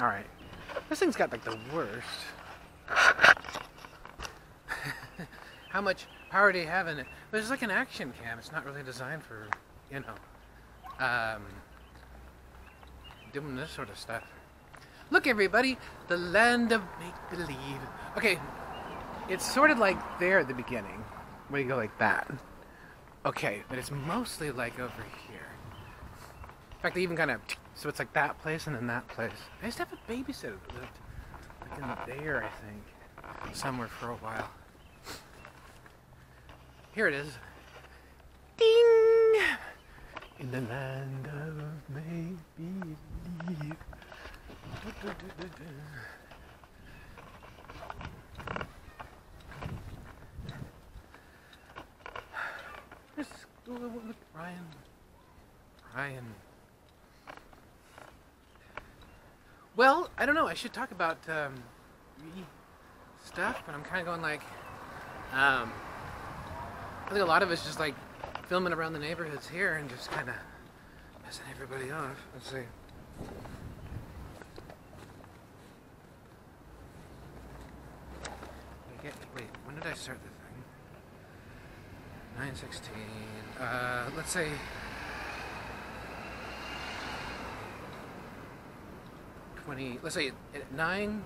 Alright. This thing's got like the worst. How much power do you have in it? But it's like an action cam. It's not really designed for, you know, doing this sort of stuff. Look, everybody, the land of make-believe. Okay, it's sort of like there at the beginning, where you go like that. Okay, but it's mostly like over here. In fact, they even kind of, so it's like that place and then that place. I used to have a babysitter that lived like in there, I think, somewhere for a while. Here it is. Ding! In the land of make-believe. Look, Ryan. Well, I don't know. I should talk about stuff, but I'm kind of going like, I think a lot of it's just like filming around the neighborhoods here and just kind of messing everybody off. Let's see. Wait, when did I start the thing? 9:16. Let's say 20. Let's say at 9.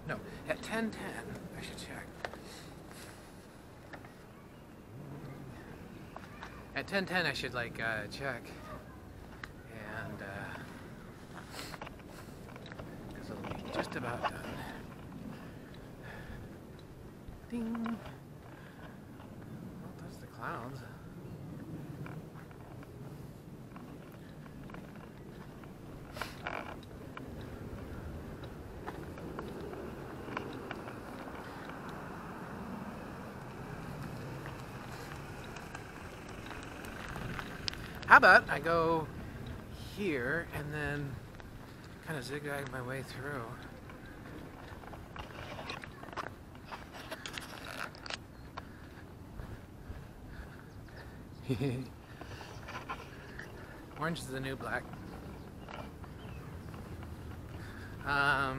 No, at 10:10. I should check. At 10:10, I should like check, and because it'll be just about done. Ding. Well, that's the clouds. How about I go here and then kind of zigzag my way through. Orange is the new black. I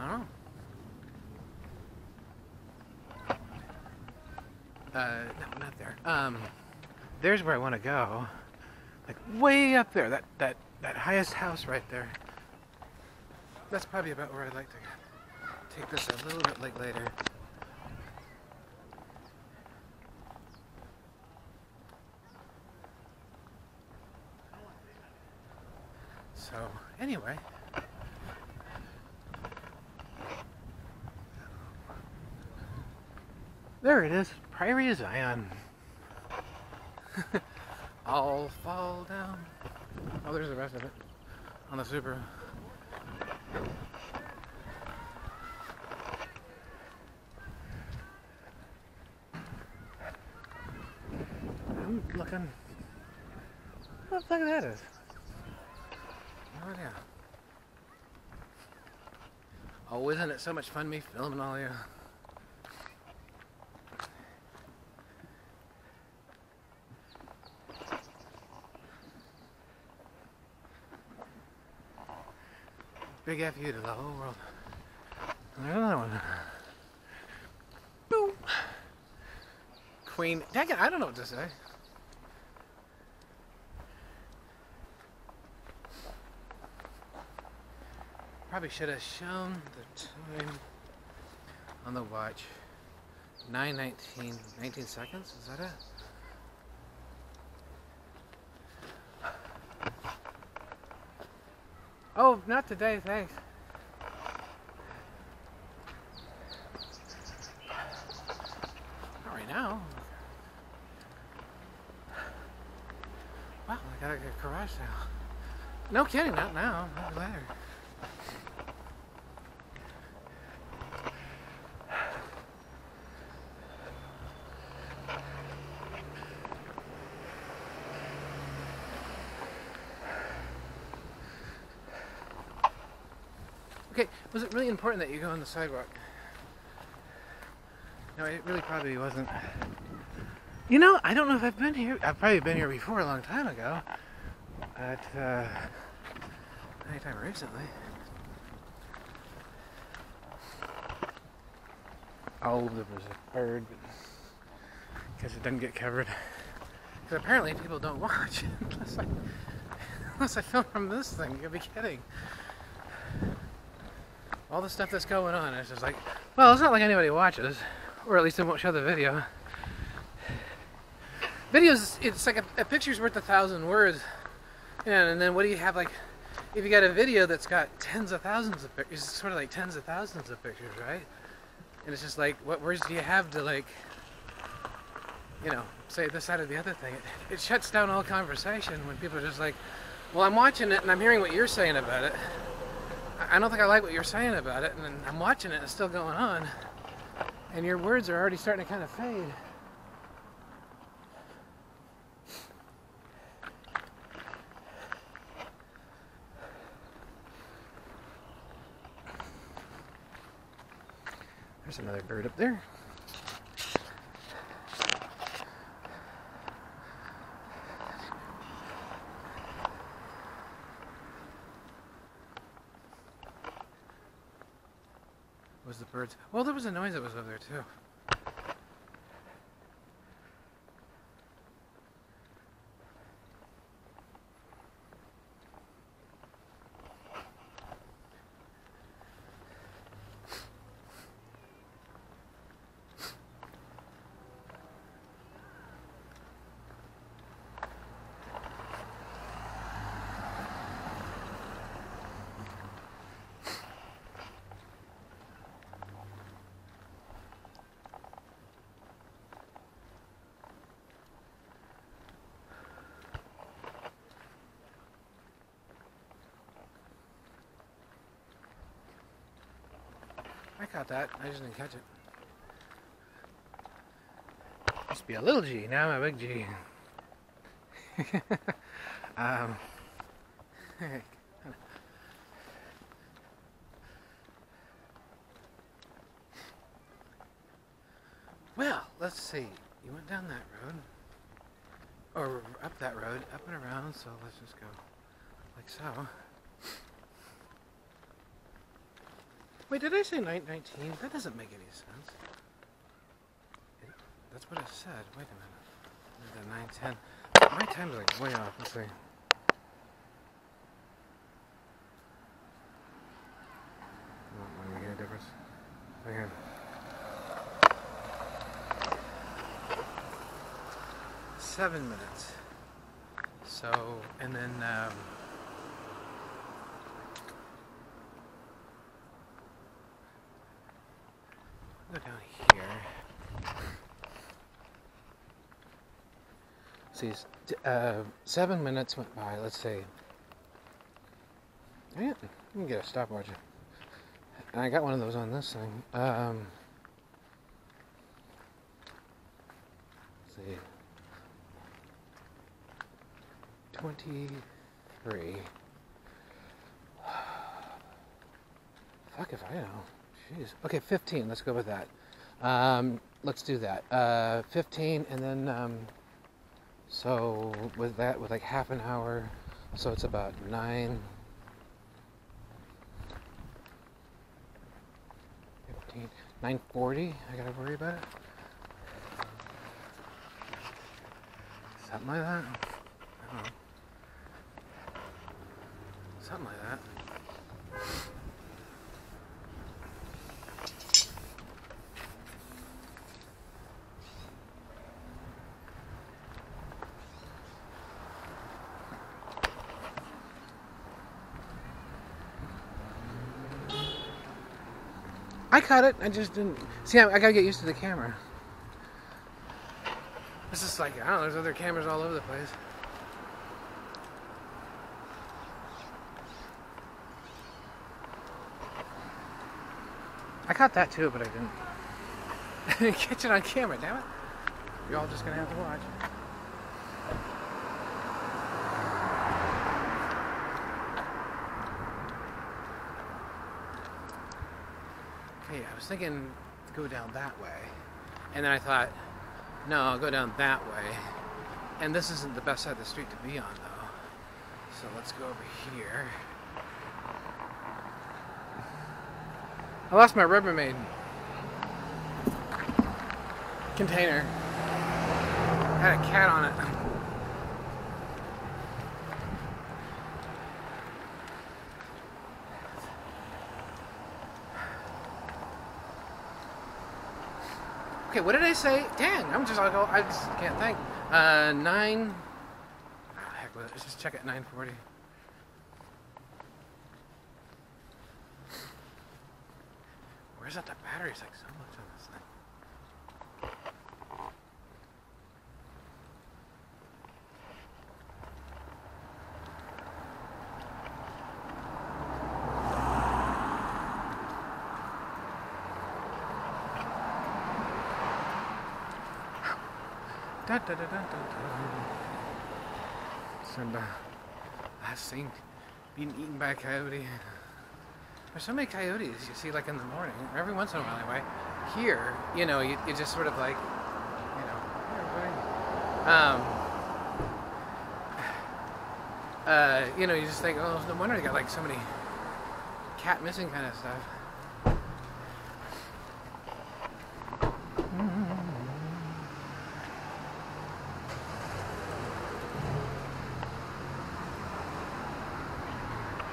don't know. No, not there. There's where I want to go. Like way up there. That highest house right there. That's probably about where I'd like to take this a little bit like later. So, anyway. There it is. Prairie Zion. I'll fall down. Oh, there's the rest of it. On the Super. I'm looking. What the fuck that is? Oh yeah. Oh, isn't it so much fun me filming all you? Big F you to the whole world. And there's another one. Boom. Queen. Dang it, I don't know what to say. Probably should have shown the time on the watch. 9:19, 19 seconds, is that it? Oh, not today, thanks. Not right now. Wow, I gotta get a garage sale. No kidding, not now, maybe later. Okay, was it really important that you go on the sidewalk? No, it really probably wasn't. You know, I don't know if I've been here. I've probably been here before a long time ago. But, anytime recently. Oh, there was a bird, but because it doesn't get covered. Because apparently people don't watch unless I film from this thing. You gotta be kidding. All the stuff that's going on, it's just like, well, it's not like anybody watches, or at least they won't show the video. Videos, it's like a picture's worth 1,000 words. And then what do you have, like, if you got a video that's got tens of thousands of pictures, it's sort of like tens of thousands of pictures, right? And it's just like, what words do you have to, like, you know, say this side or the other thing? It shuts down all conversation when people are just like, well, I'm watching it and I'm hearing what you're saying about it. I don't think I like what you're saying about it, and then I'm watching it, it's still going on, and your words are already starting to kind of fade. There's another bird up there. Was the birds? Well, there was a noise that was over there too. I caught that. I just didn't catch it. Used to be a little G, now I'm a big G. Well, let's see. You went down that road. Or up that road, up and around, so let's just go like so. Wait, did I say 19? That doesn't make any sense. That's what I said. Wait a minute. 9:10. My time's like way off. Let's see. Won't make any difference. Okay. Seven minutes. So, and then go down here. See, 7 minutes went by. Let's see. Yeah, you can get a stopwatch. And I got one of those on this thing. Let's see. 23. Fuck if I know. Jeez. Okay, 15. Let's go with that. Let's do that. 15, and then so with that, with like half an hour, so it's about 9. 15. 9:40. I gotta worry about it. Something like that. I don't know. Something like that. I caught it. I just didn't. See, I gotta get used to the camera. It's just like, I don't know, there's other cameras all over the place. I caught that too, but I didn't. I didn't catch it on camera, damn it. You're all just gonna have to watch. Okay, I was thinking to go down that way. And then I thought, no, I'll go down that way. And this isn't the best side of the street to be on, though. So let's go over here. I lost my Rubbermaid container. Had a cat on it. Okay, what did I say? Dang, I just can't think. 9. Oh, heck with it. Let's just check at 9:40. Where's that? The battery's like so much on this thing. Dun, dun, dun, dun, dun, dun. Some last thing being eaten by a coyote. There's so many coyotes you see like in the morning, or every once in a while anyway. Here, you know, you just sort of like, you know, you know, you just think, oh, no wonder they got like so many cat missing kind of stuff.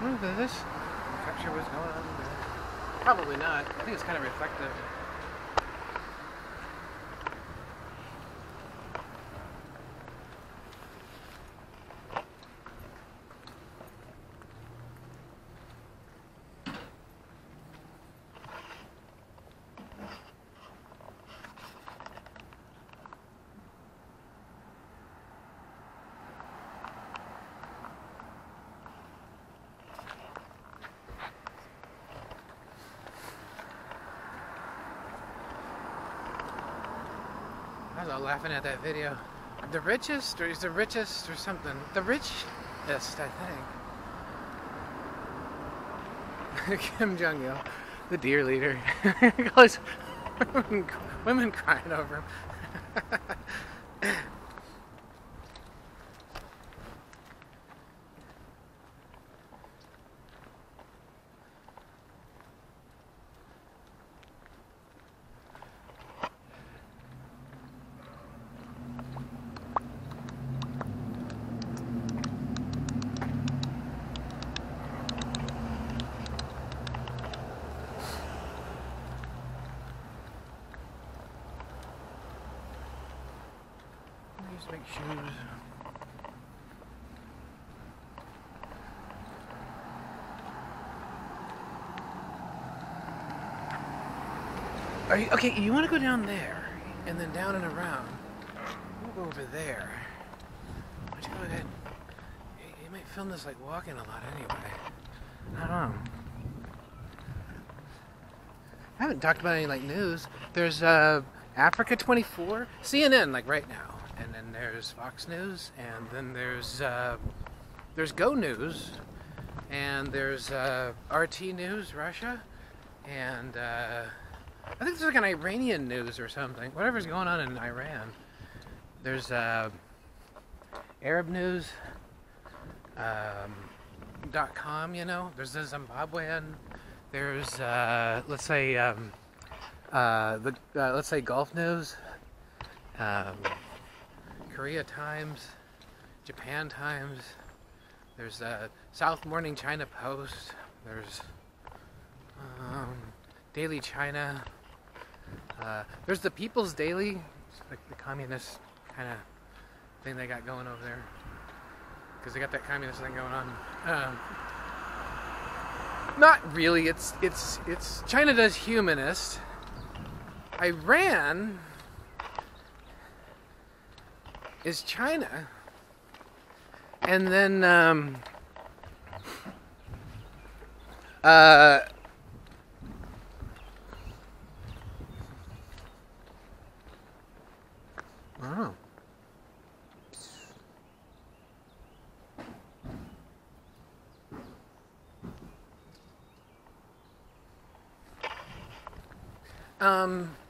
Look at this. Capture what's going on there. Probably not. I think it's kind of reflective. I was all laughing at that video. The richest, or is the richest or something? The richest, I think. Kim Jong-il, the deer leader. Because women crying over him. These big shoes. Are you okay? You want to go down there, and then down and around. We'll go over there. Why don't you go ahead? You might film this like walking a lot anyway. I don't know. I haven't talked about any like news. There's Africa 24, CNN like right now, and then there's Fox News, and then there's Go News, and there's RT News Russia, and I think there's like an Iranian news or something. Whatever's going on in Iran. There's Arab News. .com, you know. There's the Zimbabwean. There's let's say let's say Gulf News, Korea Times, Japan Times. There's South Morning China Post. There's Daily China. There's the People's Daily, it's like the communist kind of thing they got going over there, because they got that communist thing going on. Not really. It's China does humanist. Iran is China, and then oh.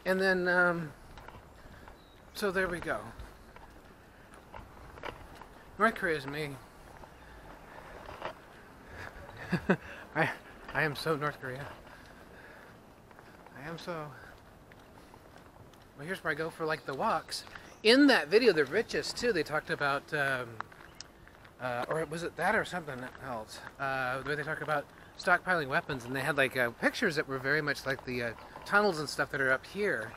And then, so there we go. North Korea is me. I am so North Korea. I am so. Well, here's where I go for like the walks. In that video, The Richest too, they talked about, or was it that or something else? Where they talked about stockpiling weapons, and they had like pictures that were very much like the tunnels and stuff that are up here.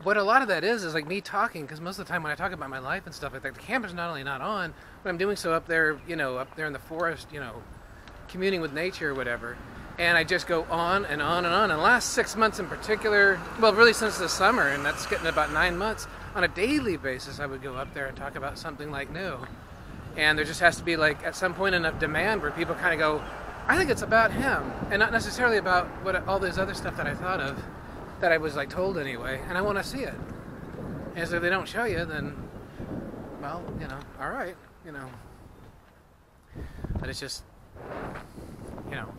What a lot of that is like me talking, because most of the time when I talk about my life and stuff like that, the camera's not only not on, but I'm doing so up there, you know, up there in the forest, you know, communing with nature or whatever. And I just go on and on and on. And the last 6 months in particular, well, really since the summer, and that's getting about 9 months, on a daily basis, I would go up there and talk about something like new. And there just has to be like, at some point, enough demand where people kind of go, I think it's about him, and not necessarily about what all this other stuff that I thought of, that I was like told anyway, and I want to see it. And so if they don't show you, then, well, you know, all right, you know. But it's just, you know,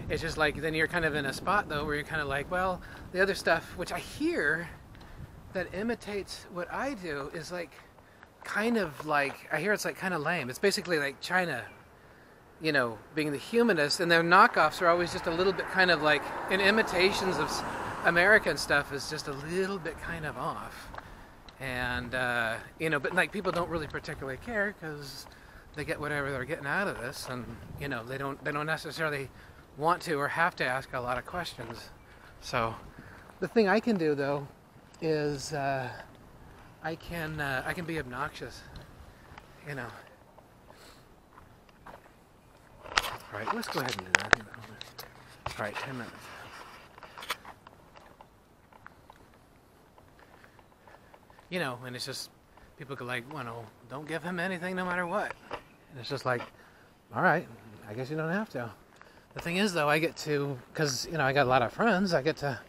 it's just like, then you're kind of in a spot though where you're kind of like, well, the other stuff, which I hear that imitates what I do, is like, kind of like, I hear it's like kind of lame. It's basically like China, you know, being the humanist, and their knockoffs are always just a little bit kind of like, in imitations of American stuff is just a little bit kind of off. And, you know, but like people don't really particularly care because they get whatever they're getting out of this, and, you know, they don't necessarily want to or have to ask a lot of questions. So the thing I can do though is I can be obnoxious, you know. All right, let's go ahead and do that. All right, 10 minutes. You know, and it's just, people go like, well, no, don't give him anything no matter what. And it's just like, all right, I guess you don't have to. The thing is, though, I get to, because, you know, I got a lot of friends, I get to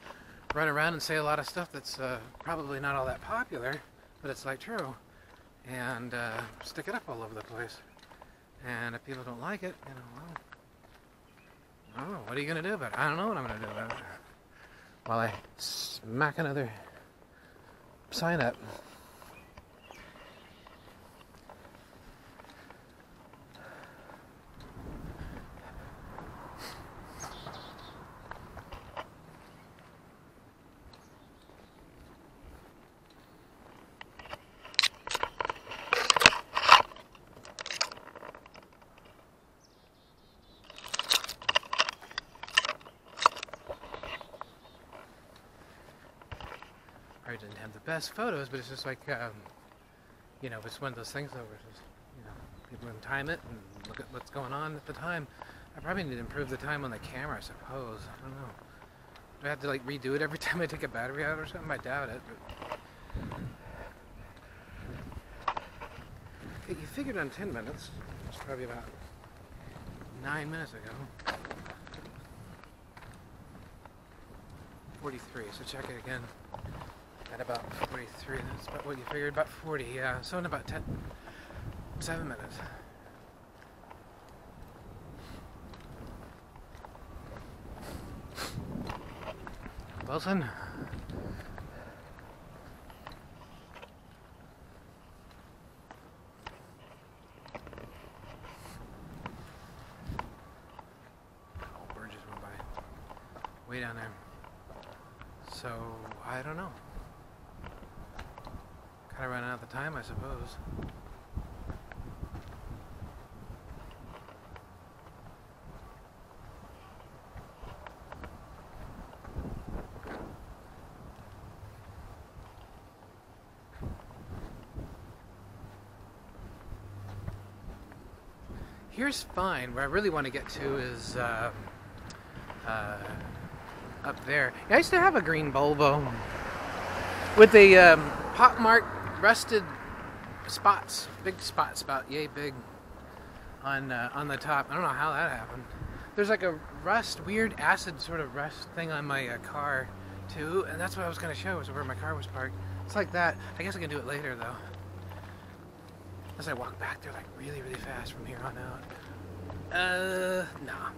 run around and say a lot of stuff that's probably not all that popular, but it's like true. And stick it up all over the place. And if people don't like it, you know, well, I don't know, what are you going to do about it? I don't know what I'm going to do about it. While I smack another sign up. I didn't have the best photos, but it's just like, you know, it's one of those things though, where it's just, you know, people can time it and look at what's going on at the time. I probably need to improve the time on the camera, I suppose. I don't know. Do I have to like redo it every time I take a battery out or something? I doubt it. But you figured on 10 minutes. It's probably about 9 minutes ago. 43, so check it again. At about 43, that's about what you figured, about 40, yeah. So in about 7 minutes. Wilson? Oh, bird just went by. Way down there. So, I don't know. Kind of ran out of time, I suppose. Here's fine. Where I really want to get to is up there. I used to have a green Volvo with the pockmarked rusted spots, big spots, about yay big on the top. I don't know how that happened. There's like a weird acid sort of rust thing on my car too, and that's what I was going to show, is where my car was parked. It's like that. I guess I can do it later though. As I walk back there like really, really fast from here on out. Nah.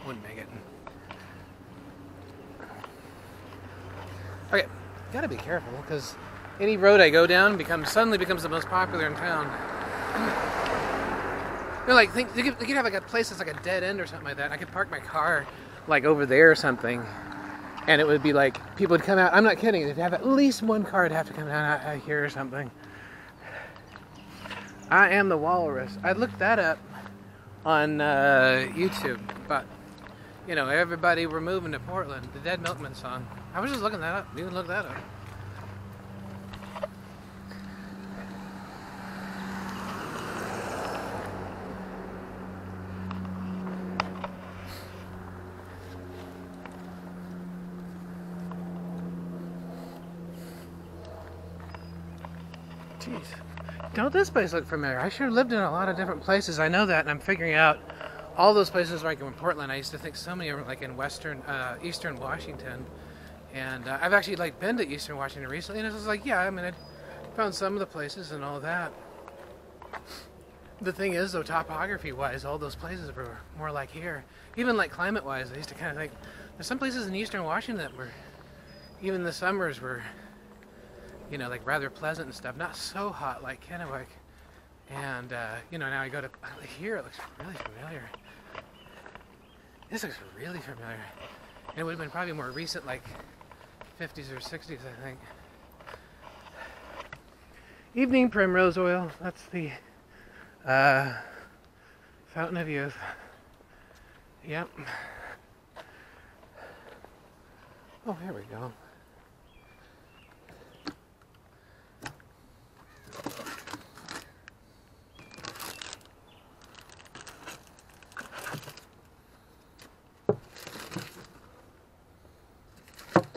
Wouldn't make it. Okay, gotta be careful, because any road I go down suddenly becomes the most popular in town. You know, like, you could have like a place that's like a dead end or something like that. I could park my car like over there or something, And it would be like, people would come out, I'm not kidding, they'd have at least one car would have to come down out here or something. I am the walrus. I looked that up on YouTube, but, you know, everybody we're moving to Portland, the Dead Milkman song. I was just looking that up, you can look that up. Jeez. Don't this place look familiar? I sure lived in a lot of different places. I know that, and I'm figuring out all those places like in Portland. I used to think so many are like in Eastern Washington. And I've actually like been to Eastern Washington recently, and it was like, yeah, I mean, I found some of the places and all that. The thing is, though, topography-wise, all those places were more like here. Even like climate-wise, I used to kind of think, there's some places in Eastern Washington that were, even the summers were, you know, like rather pleasant and stuff. Not so hot like Kennewick. And, you know, now I go to here, it looks really familiar. This looks really familiar. And it would have been probably more recent, like 50s or 60s, I think. Evening primrose oil. That's the Fountain of Youth. Yep. Oh, here we go.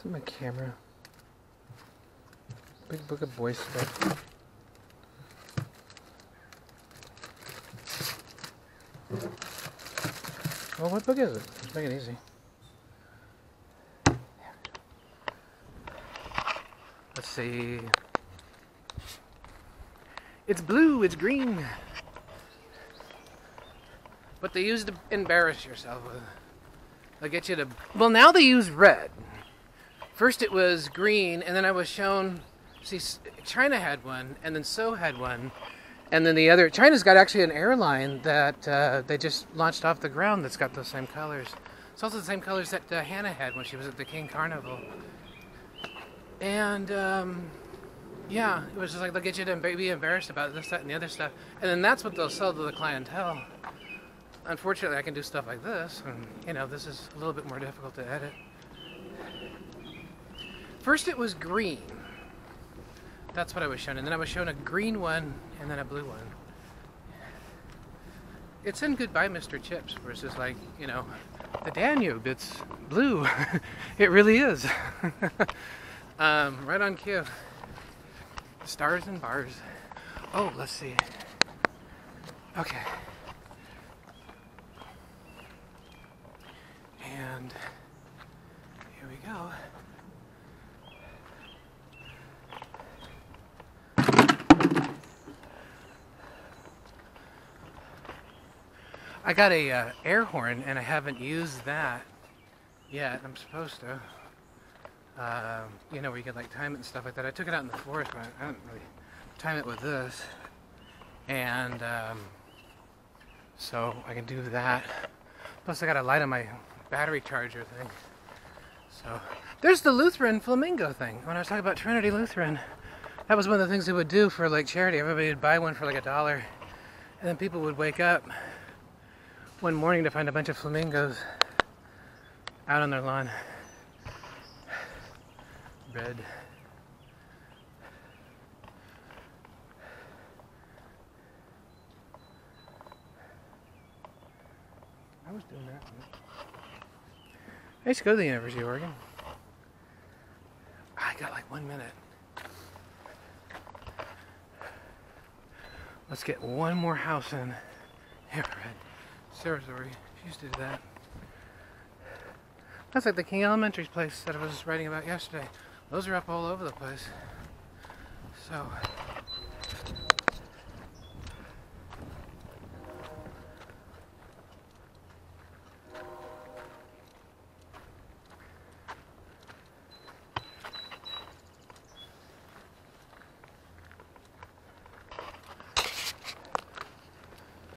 My camera. Big book of boy stuff. Well, what book is it? Let's make it easy. Let's see. It's blue, it's green. What they use to embarrass yourself with. They'll get you to... Well, now they use red. First it was green, and then I was shown, see, China had one, and then So had one, and then the other, China's got actually an airline that they just launched off the ground that's got those same colors. It's also the same colors that Hannah had when she was at the King Carnival. And, yeah, it was just like, they'll get you to be embarrassed about this, that, and the other stuff, and then that's what they'll sell to the clientele. Unfortunately, I can do stuff like this, and, you know, this is a little bit more difficult to edit. First it was green. That's what I was shown. And then I was shown a green one and then a blue one. It's in Goodbye, Mr. Chips, where it's just like, you know, the Danube, it's blue. It really is. Right on cue. Stars and bars. Oh, let's see. Okay. And here we go. I got a air horn, and I haven't used that yet. I'm supposed to. You know, where you can like time it and stuff like that. I took it out in the forest, but I didn't really time it with this. And so I can do that. Plus I got a light on my battery charger thing. So there's the Lutheran flamingo thing. When I was talking about Trinity Lutheran, that was one of the things they would do for like charity. Everybody would buy one for like $1, and then people would wake up one morning to find a bunch of flamingos out on their lawn. Red. I was doing that one. I used to go to the University of Oregon. I got like 1 minute. Let's get one more house in. Here, Red. Sarah's already. She used to do that. That's like the King Elementary place that I was writing about yesterday. Those are up all over the place. So.